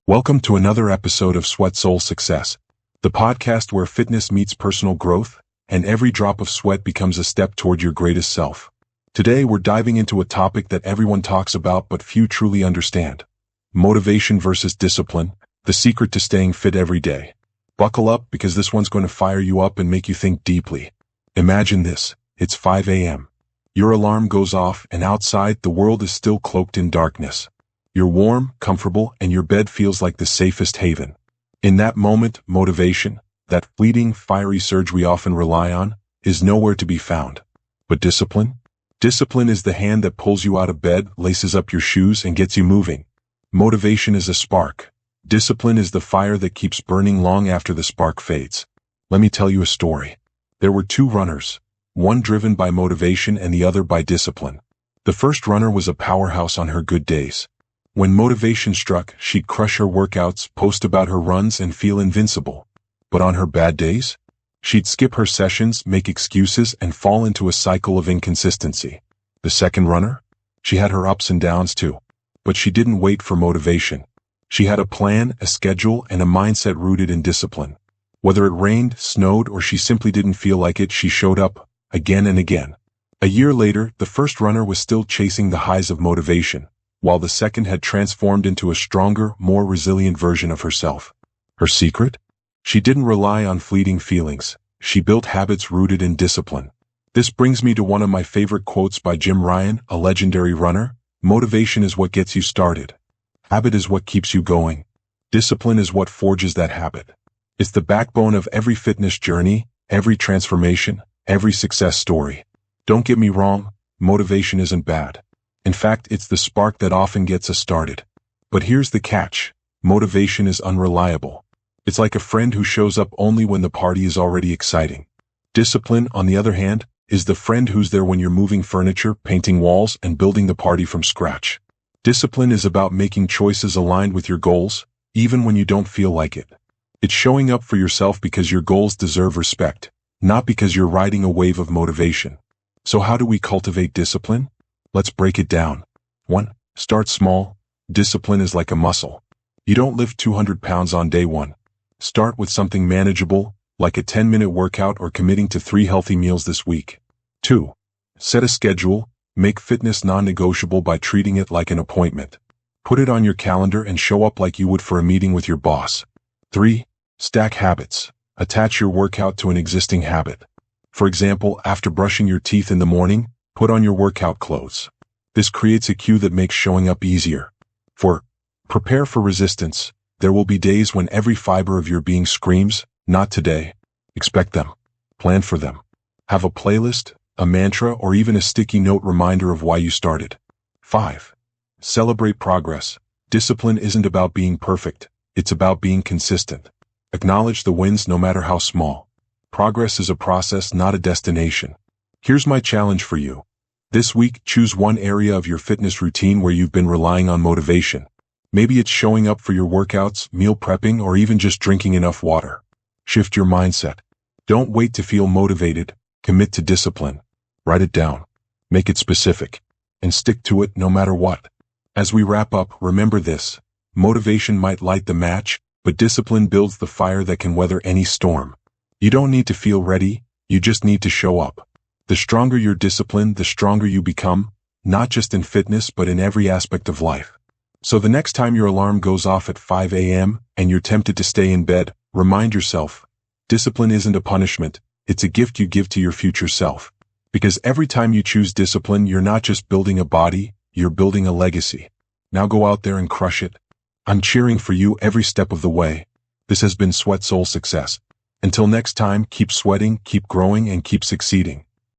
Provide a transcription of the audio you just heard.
Welcome to another episode of Sweat Soul Success, the podcast where fitness meets personal growth, and every drop of sweat becomes a step toward your greatest self. Today we're diving into a topic that everyone talks about but few truly understand. Motivation versus discipline, the secret to staying fit every day. Buckle up because this one's going to fire you up and make you think deeply. Imagine this, it's 5 a.m. Your alarm goes off and outside the world is still cloaked in darkness. You're warm, comfortable, and your bed feels like the safest haven. In that moment, motivation, that fleeting, fiery surge we often rely on, is nowhere to be found. But discipline? Discipline is the hand that pulls you out of bed, laces up your shoes, and gets you moving. Motivation is a spark. Discipline is the fire that keeps burning long after the spark fades. Let me tell you a story. There were two runners, one driven by motivation and the other by discipline. The first runner was a powerhouse on her good days. When motivation struck, she'd crush her workouts, post about her runs, and feel invincible. But on her bad days, she'd skip her sessions, make excuses, and fall into a cycle of inconsistency. The second runner? She had her ups and downs too. But she didn't wait for motivation. She had a plan, a schedule, and a mindset rooted in discipline. Whether it rained, snowed, or she simply didn't feel like it, she showed up, again and again. A year later, the first runner was still chasing the highs of motivation, while the second had transformed into a stronger, more resilient version of herself. Her secret? She didn't rely on fleeting feelings. She built habits rooted in discipline. This brings me to one of my favorite quotes by Jim Ryun, a legendary runner. Motivation is what gets you started. Habit is what keeps you going. Discipline is what forges that habit. It's the backbone of every fitness journey, every transformation, every success story. Don't get me wrong, motivation isn't bad. In fact, it's the spark that often gets us started. But here's the catch. Motivation is unreliable. It's like a friend who shows up only when the party is already exciting. Discipline, on the other hand, is the friend who's there when you're moving furniture, painting walls, and building the party from scratch. Discipline is about making choices aligned with your goals, even when you don't feel like it. It's showing up for yourself because your goals deserve respect, not because you're riding a wave of motivation. So how do we cultivate discipline? Let's break it down. 1. Start small. Discipline is like a muscle. You don't lift 200 pounds on day 1. Start with something manageable, like a 10-minute workout or committing to 3 healthy meals this week. 2. Set a schedule. Make fitness non-negotiable by treating it like an appointment. Put it on your calendar and show up like you would for a meeting with your boss. 3. Stack habits. Attach your workout to an existing habit. For example, after brushing your teeth in the morning, put on your workout clothes. This creates a cue that makes showing up easier. 4. Prepare for resistance. There will be days when every fiber of your being screams, "Not today." Expect them. Plan for them. Have a playlist, a mantra, or even a sticky note reminder of why you started. 5. Celebrate progress. Discipline isn't about being perfect. It's about being consistent. Acknowledge the wins no matter how small. Progress is a process, not a destination. Here's my challenge for you. This week, choose one area of your fitness routine where you've been relying on motivation. Maybe it's showing up for your workouts, meal prepping, or even just drinking enough water. Shift your mindset. Don't wait to feel motivated. Commit to discipline. Write it down. Make it specific. And stick to it no matter what. As we wrap up, remember this. Motivation might light the match, but discipline builds the fire that can weather any storm. You don't need to feel ready. You just need to show up. The stronger your discipline, the stronger you become, not just in fitness but in every aspect of life. So the next time your alarm goes off at 5 a.m. and you're tempted to stay in bed, remind yourself, discipline isn't a punishment, it's a gift you give to your future self. Because every time you choose discipline, you're not just building a body, you're building a legacy. Now go out there and crush it. I'm cheering for you every step of the way. This has been Sweat Soul Success. Until next time, keep sweating, keep growing, and keep succeeding.